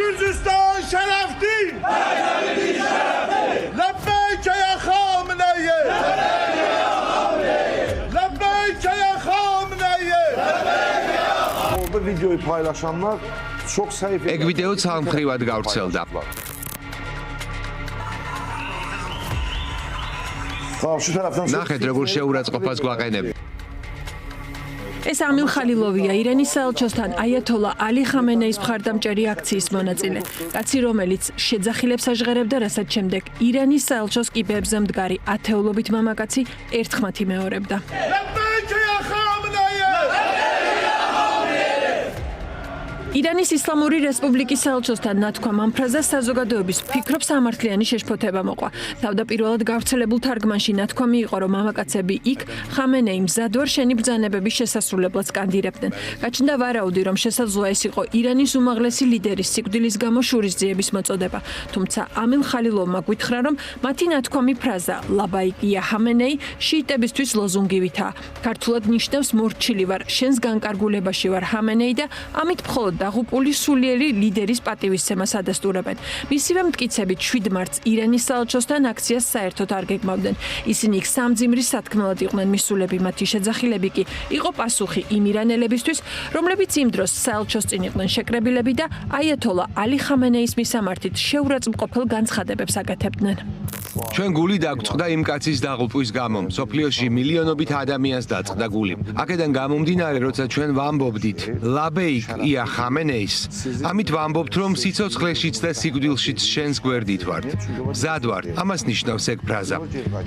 Gürcistan şerefti. Lebbeyk ya Khamenei. Lebbeyk ya Khamenei. Orada videoyu paylaşanlar çok sayfa. ეგ ვიდეო ცალმხრივად გავრცელდა. Şu taraftan ნახეთ, როგორ შეურაცხყოფას გვაყენებ. ეს ამილ ხალილოვია, ირანის საელჩოსთან აიათოლა ალი ხამენეის მხარდამჭერი აქციის მონაწილე. კაცი, რომელიც შეძახილებს აჟღერებდა, რასაც შემდეგ ირანის საელჩოს კიბეებზე მდგარი ათეულობით მამაკაცი ერთხმად იმეორებდა. Lebbeyk ya Khamenei. ირანის ისლამური რესპუბლიკის საელჩოსთან ნათქვამ ამ ფრაზას საზოგადოების ფიქრობ სამართლიანი შეშფოთება მოყვა. თავდაპირველად გავრცელებულ თარგმანში ნათქვამი იყო, რომ მამაკაცები იქ ხამენეი მზად ვარ შენი ბრძანებების შესასრულებლად სკანდირებდნენ. გაჩნდა ვარაუდი, რომ შესაძლოა ეს იყო ირანის უმაღლესი ლიდერის სიკვდილის გამო შურისძიების მოწოდება. თუმცა ამილ ხალილოვმა გვითხრა, რომ მათი ნათქვამი ფრაზა ლაბაიკია ხამენეი შიიტებისთვის ლოზუნგივითაა. ქართულად ნიშნავს მორჩილი ვარ, შენს განკარგულებაში ვარ ხამენეი და ამით მხოლოდ დაღუპული სულიერი ლიდერის პატივისცემას ადასტურებენ. მისივე მტკიცებით 7 მარტს ირანის საელჩოსთან აქციას საერთოდ არ გეგმავდნენ. ისინი იქ სამძიმრის სათქმელად იყვნენ მისულები, მათი შეძახილები კი იყო პასუხი იმ ირანელებისთვის, რომლებიც იმ დროს საელჩოს წინ იყვნენ შეკრებილები და აიათოლა ალი ხამენეის მისამართით შეურაცხმყოფელ განცხადებებს აკეთებდნენ. ჩვენ გული დაგწყდა იმ კაცის დაღუპვის გამო. სოფლიოში მილიონობით ადამიანს დაწყდა გული. აქედან გამომდინარე, როცა ჩვენ ვამბობდით ლაბეიკ ია ხამენეის, ამით ვამბობთ, რომ სიცოცხლეშიც და სიკვდილშიც შენს გვერდით ვართ. მზად ვარ, ამას ნიშნავს ეგ ფრაზა.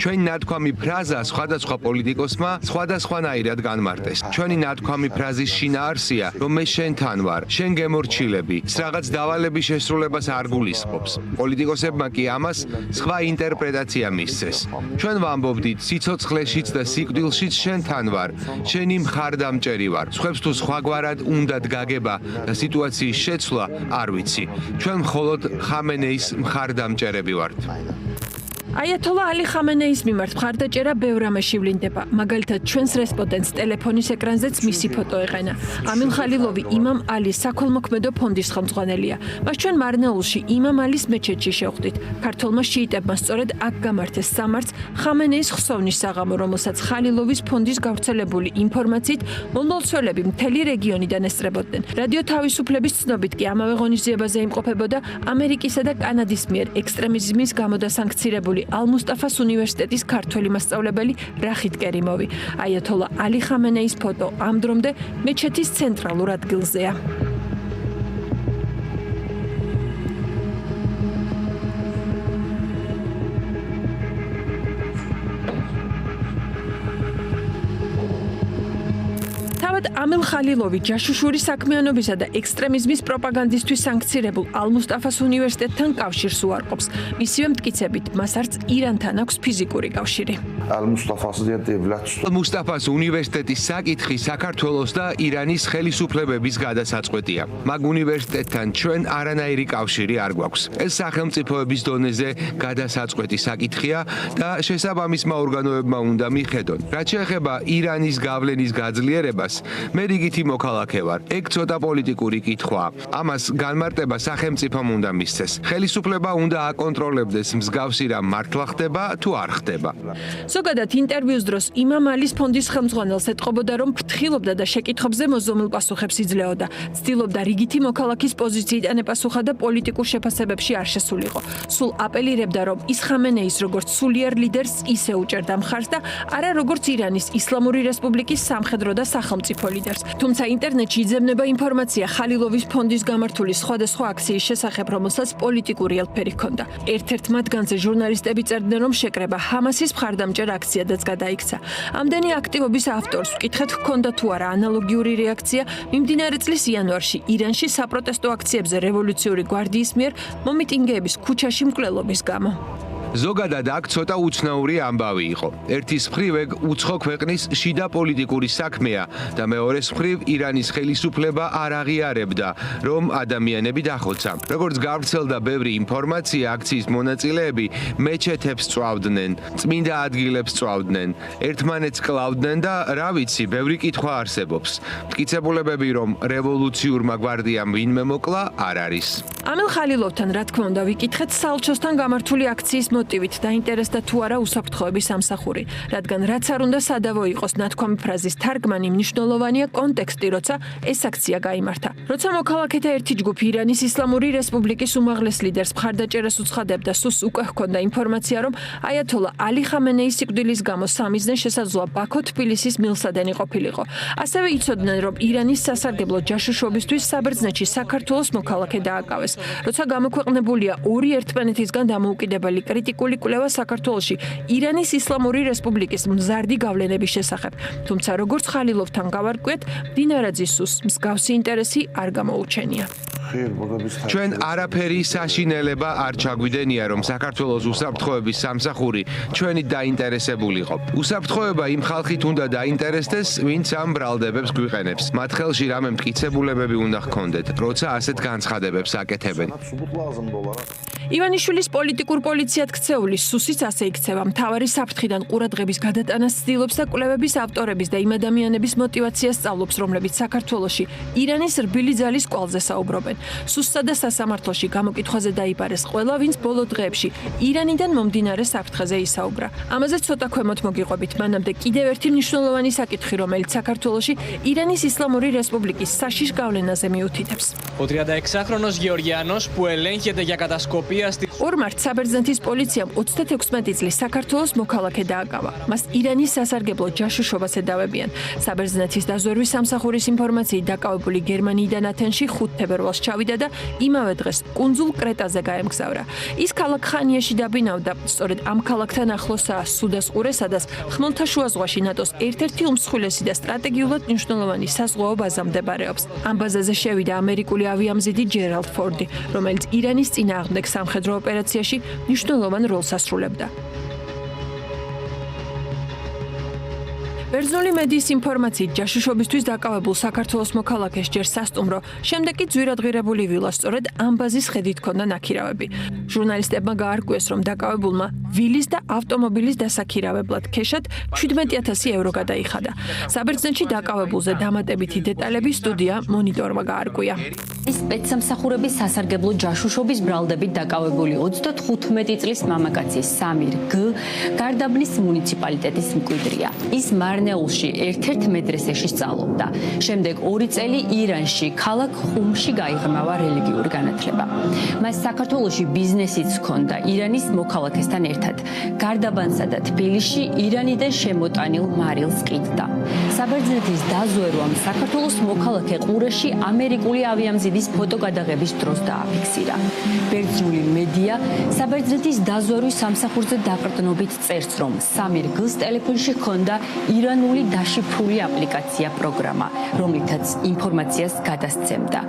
ჩვენი ნათქვამი ფრაზა სხვადასხვა პოლიტიკოსმა სხვადასხვანაირად განმარტეს. ჩვენი ნათქვამი ფრაზის შინაარსია, რომ მე შენთან ვარ, შენ გემორჩილები, რაღაც დავალების შესრულებას არ გულისხმობს. პოლიტიკოსებმა კი ამას სხვა ინტერპრეტაცია მისცეს. ჩვენ ვამბობდით, სიცოცხლეშიც და სიკვდილშიც შენთან ვარ, შენი მხარდამჭერი ვარ. სხვებს თუ სხვაგვარად უნდათ გაგება და სიტუაციის შეცვლა არ ვიცი. ჩვენ მხოლოდ ხამენეის მხარდამჭერები ვართ. აიათოლა ალი ხამენეის მიმართ მხარდაჭერა ბევრ რამეში ვლინდება. მაგალითად, ჩვენს რესპონდენტს ტელეფონის ეკრანზეც მისი ფოტო ეყენა. ამილ ხალილოვი იმამ ალის საქველმოქმედო ფონდის ხელმძღვანელია. მას ჩვენ მარნეულში იმამ ალის მეჩეთში შევხვდით. ქართველმა შიიტებმა სწორედ აქ გამართეს სამართს ხამენეის ხსოვნის საღამო, რომელსაც ხალილოვის ფონდის გავრცელებული ინფორმაციით მომლოცველები მთელი რეგიონიდან ესწრებოდნენ. რადიო თავისუფლების ცნობით კი ამავე ღონისძიებაზე იმყოფებოდა ამერიკისა და კანადის მიერ ექსტრემიზმის გამო დასანქცირებული ალ-მუსტაფას უნივერსიტეტის ქართველი მასწავლებელი რახით კერიმოვი. აიათოლა ალი ხამენეის ფოტო ამ დრომდე მეჩეთის ცენტრალურ ადგილზეა. ამილ ხალილოვი ჯაშუშური საქმიანობისა და ექსტრემიზმის პროპაგანდისთვის სანქცირებულ ალ-მუსტაფას უნივერსიტეტთან კავშირს უარყოფს. მისივე მტკიცებით, მას არც ირანთან აქვს ფიზიკური კავშირი. მუსტაფას უნივერსიტეტის საკითხი საქართველოს და ირანის ხელისუფლებების გადასაწყვეტია. მაგ უნივერსიტეტთან ჩვენ არანაირი კავშირი არ გვაქვს. ეს სახელმწიფოების დონეზე გადასაწყვეტი საკითხია და შესაბამისმა ორგანოებმა უნდა მიხედონ. რაც შეეხება ირანის გავლენის გაძლიერებას, მე რიგითი მოქალაქე ვარ. ეგ ცოტა პოლიტიკური კითხვაა. ამას განმარტება სახელმწიფომ უნდა მისცეს. ხელისუფლება უნდა აკონტროლებდეს მსგავსი რამ მართლა ხდება თუ არ ხდება. ზოგადად ინტერვიუს დროს იმამ ალის ფონდის ხელმძღვანელს ეტყობოდა, რომ ფრთხილობდა და შეკითხვებზე მოზომილ პასუხებს იძლეოდა. ცდილობდა რიგითი მოქალაქის პოზიციიდან ეპასუხა და პოლიტიკურ შეფასებებში არ შესულიყო. სულ აპელირებდა, რომ ის ხამენეის როგორც სულიერ ლიდერს ისე უჭერდა მხარს და არა როგორც ირანის ისლამური რესპუბლიკის სამხედრო და სახელმწიფო ლიდერს. თუმცა ინტერნეტში იძებნება ინფორმაცია ხალილოვის ფონდის გამართული სხვადასხვა აქციის შესახებ, რომელსაც პოლიტიკური ელფერი ჰქონდა. ერთ-ერთ მათგანზე ჟურნალისტები წერდნენ, რომ შეკრება ჰამასის მხარდამჭერ აქციადაც გადაიქცა. ამდენი აქტივობის ავტორს ვკითხეთ, ჰქონდა თუ არა ანალოგიური რეაქცია მიმდინარე წლის იანვარში ირანში საპროტესტო აქციებზე რევოლუციური გვარდიის მიერ მომიტინგეების ქუჩაში მკვლელობის გამო. ზოგადად აქ ცოტა უცნაური ამბავი იყო. ერთის მხრივ ეგ უცხო ქვეყნის შიდა პოლიტიკური საქმეა და მეორეს მხრივ ირანის ხელისუფლება არ აღიარებდა, რომ ადამიანები დახოცა. როგორც გავრცელდა ბევრი ინფორმაცია, აქციის მონაწილეები მეჩეთებს წვავდნენ, წმინდა ადგილებს წვავდნენ, ერთმანეთს კლავდნენ და რა ვიცი, ბევრი კითხვა არსებობს. მტკიცებულებები, რომ რევოლუციურმა გვარდიამ ვინმე მოკლა, არ არის. ამილ ხალილოვთან რა თქმა უნდა ვიკითხეთ საელჩოსთან გამართული აქციის მოტივით დაინტერესდა თუ არა უსაფრთხოების სამსახური, რადგან რაც არ უნდა სადავო იყოს ნათქვამი ფრაზის თარგმანი მნიშვნელოვანია კონტექსტი, როცა ეს აქცია გაიმართა. როცა მოქალაქეთა ერთი ჯგუფი ირანის ისლამური რესპუბლიკის უმაღლეს ლიდერს მხარდაჭერას უცხადებდა, სუს უკვე ჰქონდა ინფორმაცია, რომ აიათოლა ალი ხამენეის სიკვდილის გამო სამიზნე შესაძლოა ბაქო-თბილისის მილსადენი ყოფილიყო. ასევე იცოდნენ, რომ ირანის სასარგებლო ჯაშუშობისთვის საბერძნეთში საქართველოს მოქალაქე დააკავეს. როცა გამოქვეყნებულია ორი ერთმანეთისგან დამოუკიდებელი კრიტიკული კვლევა საქართველოში ირანის ისლამური რესპუბლიკის მზარდი გავლენების შესახებ. თუმცა როგორც ხალილოვთან გავარკვიეთ, დინარაძის სუს მსგავსი ინტერესი არ გამოუჩენია. ჩვენ არაფერი საშინელება არ ჩაგვიდენია, რომ საქართველოს უსაფრთხოების სამსახური ჩვენით დაინტერესებულიყო. უსაფრთხოება იმ ხალხით უნდა დაინტერესდეს, ვინც ამ ბრალდებებს გვიყენებს. მათ ხელში რამე მტკიცებულებები უნდა ჰქონდეთ, როცა ასეთ განცხადებებს აკეთებენ. ივანიშვილის პოლიტიკურ პოლიციად ქცეული სუსიც ასე იქცევა. მთავარი საფრთხიდან ყურადღების გადატანას ცდილობს და კვლევების ავტორების და იმ ადამიანების მოტივაციას სწავლობს, რომლებიც საქართველოში ირანის რბილი ძალის კვალზე საუბრობენ. სუსსა და სასამართლოში გამოკითხვაზე დაიბარეს ყველა, ვინც ბოლო დღეებში ირანიდან მომდინარე საფრთხეზე ისაუბრა. ამაზე ცოტა ქვემოთ მოგიყვებით, მანამდე კიდევ ერთი მნიშვნელოვანი საკითხი, რომელიც საქართველოში ირანის ისლამური რესპუბლიკის საშიშ გავლენაზე მიუთითებს. Ο 36χρονος Γεωργιανός που ελέγχεται για κατασκοπία στη 2 მარტს საბერძნეთის პოლიციამ 36 წლის საქართველოს მოქალაქე დააკავა. მას ირანის სასარგებლო ჯაშუშობას ედავებიან. საბერძნეთის დაზვერვის სამსახურის ინფორმაციით დაკავებული გერმანიიდან ათენში 5 თებერვალს ჩავიდა და იმავე დღეს კუნძულ კრეტაზე გაემგზავრა. ის ქალაქ ხანიაში დაბინავდა, სწორედ ამ ქალაქთან ახლოსაა სუდას ყურე, სადაც ხმელთაშუა ზღვაში ნატოს ერთ-ერთი უმსხვილესი და სტრატეგიულად მნიშვნელოვანი საზღვაო ბაზა მდებარეობს. ამ ბაზაზე შევიდა ამერიკული ავიამზიდი ჯერალდ ფორდი, რომელიც ირანის წინააღმდეგ სამხედრო ოპერაციაში მნიშვნელოვან როლს ასრულებდა. ბერძნული მედიის ინფორმაციით ჯაშუშობისთვის დაკავებულ საქართველოს მოქალაქეს ჯერ სასტუმრო, შემდეგ კი ძვირადღირებული ვილა სწორედ ამ ბაზის ხედით ჰქონდა ნაქირავები. ჟურნალისტებმა გაარკვიეს, რომ დაკავებულმა ვილის და ავტომობილის დასაქირავებლად ქეშად 17,000 ევრო გადაიხადა. საბერძნეთში დაკავებულზე დამატებითი დეტალები სტუდია მონიტორმა გაარკვია. ის სპეცსამსახურების სასარგებლო ჯაშუშობის ბრალდებით დაკავებული 35 წლის მამაკაცი სამირ გ გარდაბნის მუნიციპალიტეტის მკვიდრია. ის მარნეულში ერთ-ერთ მედრესეში სწავლობდა. შემდეგ 2 წელი ირანში, ქალაქ ხუმში გაიღრმავა რელიგიური განათლება. მას საქართველოში ბიზნესიც ჰქონდა ირანის მოქალაქესთან ერთად. გარდაბანსა და თბილისში ირანიდან შემოტანილ მარილს ყიდდა. საბერძნეთის დაზვერვამ საქართველოს მოქალაქე ყურეში ამერიკული ავიამზიდის ფოტოგადაღების დროს დააფიქსირა. ბერძნული მედია საბერძნეთის დაზვერვის სამსახურზე დაყრდნობით წერს, რომ სამირ გ-ს ტელეფონში ჰქონდა ირანული დაშიფრული აპლიკაცია პროგრამა, რომლითაც ინფორმაციას გადასცემდა.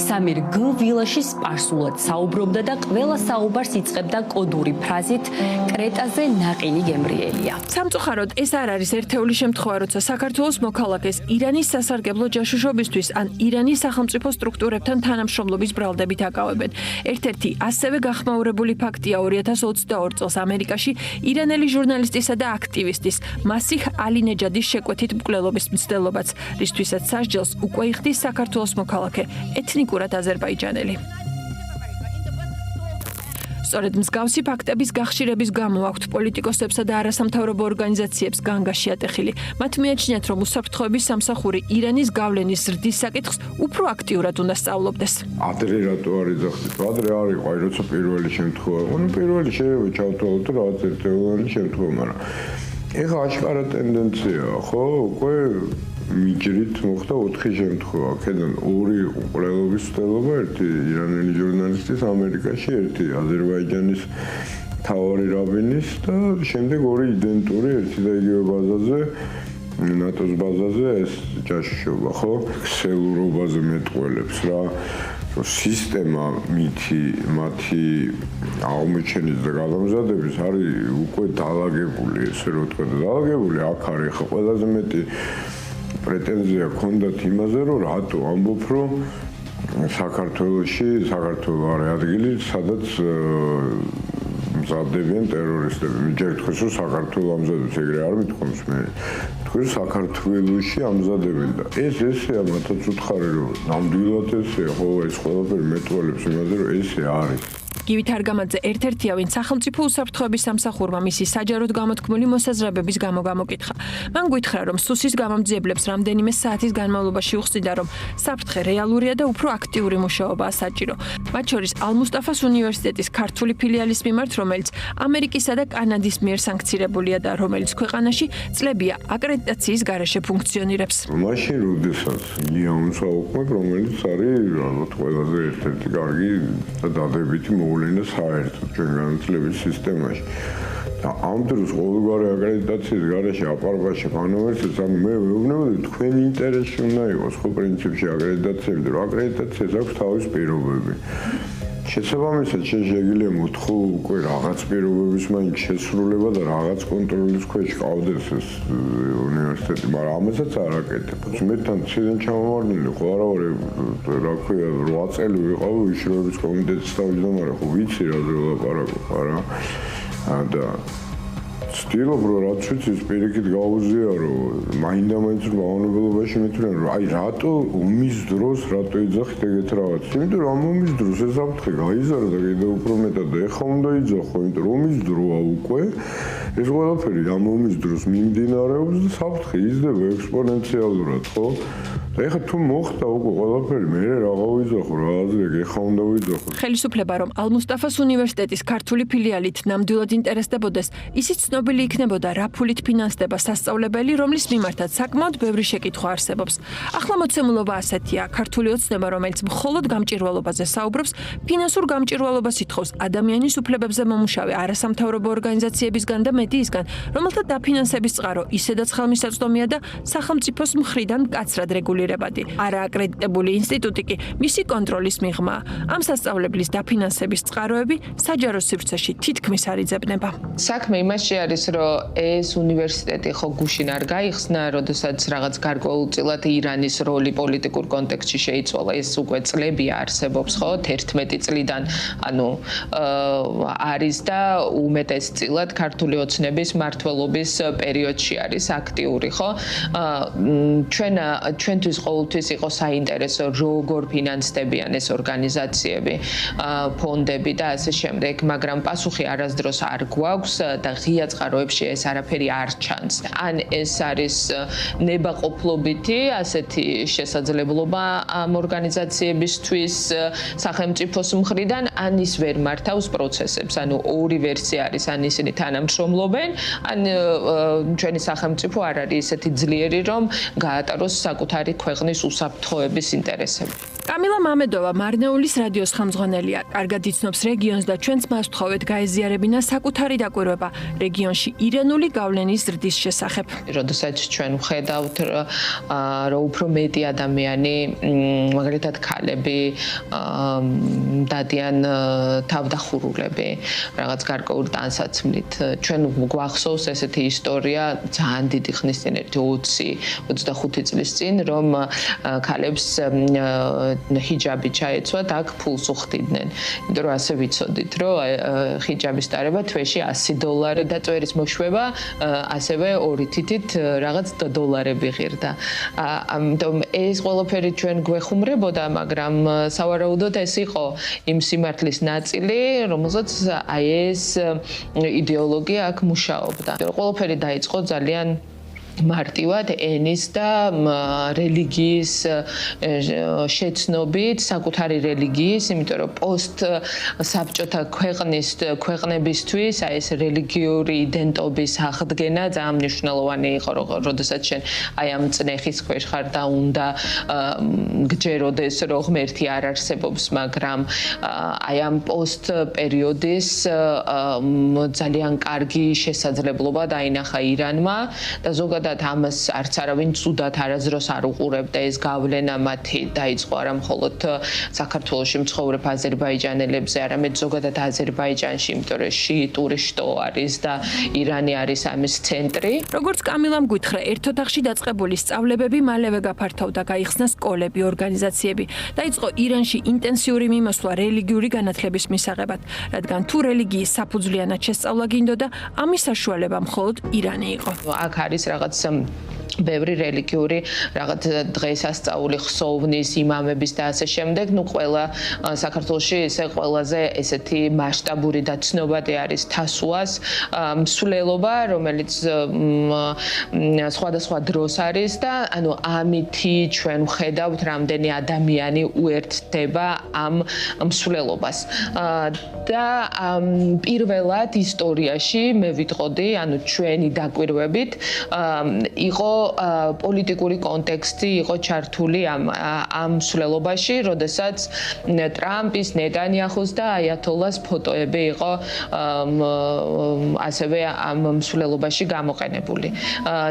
სამირ გ ვილაში სპარსულად საუბრობდა და ყველა საუბარს იწყებდა კოდური ფრაზით კრეტაზე ნაყინი გემრიელია. სამწუხაროდ ეს არ არის ერთეული შემთხვევა, როცა საქართველოს მოქალაქეს ირანის სასარგებლო ჯაშუშობისთვის ან ირანის სახელმწიფო სტრუქტურებთან თანამშრომლობის ბრალდებით აკავებენ. ერთ-ერთი ასევე გახმაურებული ფაქტია 2022 წელს ამერიკაში ირანელი ჟურნალისტისა და აქტივისტის მასიჰ ალინეჯადის შეკვეთით მკვლელობის მცდელობაც, რისთვისაც სასჯელს უკვე იხდის საქართველოს მოქალაქე ეთნიკურად აზერბაიჯანელი. სწორედ მსგავსი ფაქტების გახშირების გამო აქვთ პოლიტიკოსებსა და არასამთავრობო ორგანიზაციებს განგაში ატეხილი. მათ მიაჩნიათ, რომ უსაფრთხოების სამსახური ირანის გავლენის ზრდის საკითხს უფრო აქტიურად უნდა სწავლობდეს. ადრე რატო არ იძახდით? ადრე არ იყო, აი როცა პირველი შემთხვევა იყო, პირველი შეიძლება ჩავთვალოთ რაღაც ერთეული შემთხვევა, მაგრამ ეხლა აშკარა ტენდენციაა, ხო? უკვე მიჯრით მოხდა 4 შემთხვევა. აქედან 2 იყო ყრელობის ცდელობა, ერთი ირანელი ჟურნალისტის ამერიკაში, ერთი აზერბაიჯანის მთავარი რაბინის და შემდეგ 2 იდენტური ერთი და იგივე ბაზაზე, ნატოს ბაზაზე ეს ჯაშუშობა, ხო? ქსელურობაზე მეტყველებს რა. რომ სისტემა მათი აღმოჩენის და გადამზადების არის უკვე დაალაგებული, ესე რომ ვთქვა, დაალაგებული აქ არის ხა ყველაზე მეტი პრეტენზია ჰქონდათ იმაზე, რომ რატო ამბობ, რომ საქართველოს არის ადგილი, სადაც მზადდებიან ტერორისტები. ჯერ თქვენ რომ საქართველოს ამზადებს, ეგრე არ მithქვამს მე. თქვენ საქართველოში ამზადებენ და ესეა მათაც უთხარი, რომ ნამდვილად ესეა, ხო, ეს ყველაფერი მეტყველებს იმაზე, რომ ესე არის. გივით არგამაძე ერთ-ერთია, ვინც სახელმწიფო უსაფრთხოების სამსახურმა მისი საჯაროდ გამოთქმული მოსაზრებების გამო გამოკითხა. მან გითხრა, რომ სუსის გამომძიებლებს რამდენიმე საათის განმავლობაში უხსნიდა, რომ საფრთხე რეალურია და უფრო აქტიური მუშაობაა საჭირო. მათ შორის ალ-მუსტაფას უნივერსიტეტის ქართული ფილიალის მიმართ, რომელიც ამერიკისა და კანადის მიერ სანქცირებულია და რომელიც ქვეყანაში წლებია აკრედიტაციის გარეშე ფუნქციონირებს. მაშინ როდესაც იაუნს აუქმებ, რომელიც არის ალბათ ყველაზე ერთ-ერთი კარგი და დადებითი მოვლენა საერთოდ ჩვენ განათლების სისტემაში. და ამ დროს ყოველგვარი აკრედიტაციის გარეშე აპარბაში განვერცეს, ანუ მე ვეუბნებოდი თქვენ ინტერესში უნდა იყოს ხო პრინციპში აკრედიტაციები, რომ აკრედიტაციას აქვს თავის პირობები. შესაბამისად შეიძლება მოთხოვო უკვე რაღაც პირობების მაინც შესრულება და რაღაც კონტროლის ქვეშ ყავდეს ეს უნივერსიტეტი, მაგრამ ამასაც არ აკეთებს. მე თან ციდან ჩამოვარდნილი ხო არა ვარ, რა ქვია, 8 წელი ვიყავ უშროების კომიტეტის თავმჯდომარე, ხო ვიცი რა ვლაპარაკობ, არა? და ცდილობ რომ რაც ვიცი პირიქით გავუზიარო, მაინდა-მაინც მავნებელობაში მithვლენ რომ აი რატო ომის დროს რატო იძახით ეგეთ რაღაც. იმიტომ რომ ამ ომის დროს ეს საფრთხე გაიზარდა და კიდევ უფრო მეტად და ეხლა უნდა იძახო, იმიტომ რომ ომის დროა უკვე ეს ყველაფერი ამ ომის დროს მიმდინარეობს და საფრთხე იზრდება ექსპონენციალურად, ხო? და ეხლა თუ მოხდა უკვე ყველაფერი, მე რა გავიძახო, რა აზრი ეხლა უნდა ვიძახო. ხელისუფლება რომ ალ-მუსტაფას უნივერსიტეტის ქართული ფილიალით ნამდვილად ინტერესდებოდეს, ისიც ცნობილი იქნებოდა რა ფულით ფინანსდება სასწავლებელი, რომლის მიმართაც საკმაოდ ბევრი შეკითხვა არსებობს. ახლა მოცემულობა ასეთია: ქართული ოცნება, რომელიც მხოლოდ გამჭირვალობაზე საუბრობს, ფინანსურ გამჭირვალობას ითხოვს ადამიანის უფლებებზე მომუშავე არასამთავრობო ორგანიზაციებისგან და მედიისგან, რომელთა დაფინანსების წყარო ისედაც ხელმისაწვდომია და სახელმწიფოს მხრიდან მკაცრად რეგულირებადი. არააკრედიტებული ინსტიტუტი კი მისი კონტროლის მიღმა. ამ სასწავლებლის დაფინანსების წყაროები საჯარო სივრცეში თითქმის არ იძებნება. საქმე იმაში არის, რომ ეს უნივერსიტეტი ხო გუშინ არ გაიხსნა, როდესაც რაღაც გარკვეულწილად ირანის როლი პოლიტიკურ კონტექსტში შეიცვალა. ეს უკვე წლები არსებობს, ხო, 11 წლიდან, ანუ არის და უმეტესწილად ქართული ოცნების მმართველობის პერიოდში არის აქტიური, ხო? ჩვენთვის ყოველთვის იყო საინტერესო, როგორ ფინანსდებიან ეს ორგანიზაციები, ფონდები და ასე შემდეგ, მაგრამ პასუხი არასდროს არ გვაქვს და ღია წყაროებში ეს არაფერი არ ჩანს. ან ეს არის ნებაყოფლობითი ასეთი შესაძლებლობა ამ ორგანიზაციებისთვის სახელმწიფოს მხრიდან, ან ის ვერ მართავს პროცესებს. ანუ ორი ვერსია არის, ან ისინი თანამშრომლობენ, ან ჩვენი სახელმწიფო არ არის ისეთი ძლიერი, რომ გაატაროს საკუთარი ქვეყნის უსაფრთხოების ინტერესები. კამილა მამედოვა მარნეულის რადიოს ხელმძღვანელია. კარგად იცნობს რეგიონს და ჩვენც მას ვთხოვეთ გაეზიარებინა საკუთარი დაკვირვება რეგიონში ირანული გავლენის ზრდის შესახებ. როდესაც ჩვენ ვხედავთ, რომ უფრო მეტი ადამიანი, მაგალითად ქალები, დადიან თავდახურულები, რაღაც გარკვეულ ტანსაცმლით. ჩვენ გვახსოვს ესეთი ისტორია ძალიან დიდი ხნის წინ, 20-25 წლის წინ, რომ ქალებს ჰიჯაბი ჩაეცვათ, აქ ფულს უხდიდნენ. იმიტომ რომ ასე ვიცოდით, რომ ჰიჯაბის დარება თვეში $100 და წვერის მოშვება ასევე 2 თითით რაღაც $. ღირდა. ამიტომ ეს ყველაფერი ჩვენ გვეხუმრებოდა, მაგრამ სავარაუდოდ ეს იყო იმ სიმართლის ნაწილი, რომელსაც აი ეს იდეოლოგია აქ მუშაობდა. ყველაფერი დაიწყო ძალიან მარტივად ენის და რელიგიის შეცნობით, საკუთარი რელიგიის, იმიტომ რომ პოსტ საბჭოთა ქვეყნებისთვის აი ეს რელიგიური იდენტობის აღდგენა ძალიან მნიშვნელოვანი იყო, როდესაც შენ აი ამ წნეხის ქვეშ ხარ და უნდა გჯეროდეს, რომ ღმერთი არ არსებობს, მაგრამ აი ამ პოსტ პერიოდის ძალიან კარგი შესაძლებლობა დაინახა ირანმა და ზოგადად ზოგადად ამას არც არავინ ცუდად არასდროს არ უყურებდა ეს გავლენა მათი დაიწყო არა მხოლოდ საქართველოში მცხოვრებ აზერბაიჯანელებზე, არამედ ზოგადად აზერბაიჯანში, იმიტომ რომ შიიტური შტო არის და ირანი არის ამის ცენტრი. როგორც კამილამ გითხრა, ერთ ოთახში დაწყებული სწავლებები მალევე გაფართოვდა, გაიხსნა სკოლები, ორგანიზაციები. დაიწყო ირანში ინტენსიური მიმოსვლა რელიგიური განათლების მისაღებად, რადგან თუ რელიგიის საფუძვლიანად შესწავლა გინდოდა, ამის საშუალება მხოლოდ ირანი იყო. აქ არის რაღაც ბევრი რელიგიური რაღაც დღესასწაული, ხსოვნის, იმამების და ასე შემდეგ. ნუ ყველა საქართველოში ესე ყველაზე ესეთი მასშტაბური და ცნობადი არის თასუას მსვლელობა, რომელიც სხვადასხვა დროს არის და ანუ ამითი ჩვენ ვხედავთ რამდენი ადამიანი უერთდება ამ მსვლელობას. და პირველად ისტორიაში მე ვიტყოდი, ანუ ჩვენი დაკვირვებით იყო პოლიტიკური კონტექსტი იყო ჩართული ამ მსვლელობაში, როდესაც ტრამპის, ნეტანიაჰუს და აიათოლას ფოტოები იყო ასევე ამ მსვლელობაში გამოყენებული.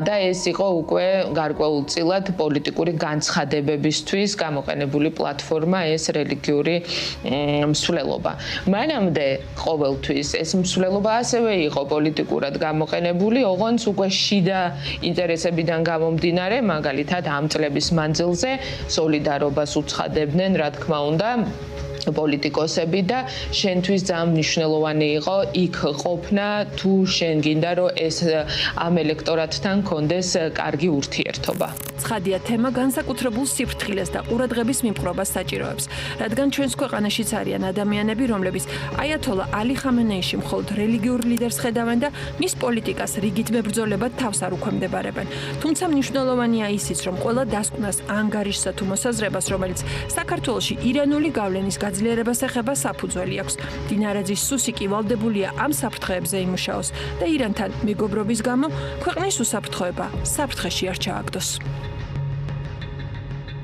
და ეს იყო უკვე გარკვეულწილად პოლიტიკური განცხადებებისთვის გამოყენებული პლატფორმა ეს რელიგიური მსვლელობა. მანამდე ყოველთვის ეს მსვლელობა ასევე იყო პოლიტიკურად გამოყენებული, ოღონდ უკვე შიდა ინტერესებიდან გამომდინარე, მაგალითად ამ წლების მანძილზე სოლიდარობას უცხადებდნენ, რა თქმა უნდა, პოლიტიკოსები და შენთვის ძალიან მნიშვნელოვანი იყო იქ ყოფნა, თუ შენ გინდა რომ ეს ამ ელექტორატთან კონდეს კარგი ურთიერთობა. ცხადია, თემა განსაკუთრებულ სიფრთხილეს და ყურადღების მიპყრობას საჭიროებს, რადგან ჩვენს ქვეყანაშიც არიან ადამიანები, რომლებიც აიათოლა ალი ხამენეიში მხოლოდ რელიგიურ ლიდერს ხედავენ და მის პოლიტიკას რიგით მებრძოლებად თავს არ უქვემდებარებენ. თუმცა მნიშვნელოვანია ისიც, რომ ყველა დასკვნას ანგარიშსა თუ მოსაზრებას, რომელიც საქართველოში ირანული გავლენის გაძლიერებას ეხება, საფუძველი აქვს. დინარაძის სუსიკი ვალდებულია ამ საფრთხეებზე იმუშაოს და ირანთან მეგობრობის გამო ქვეყნის უსაფრთხოება საფრთხეში არ ჩააგდოს.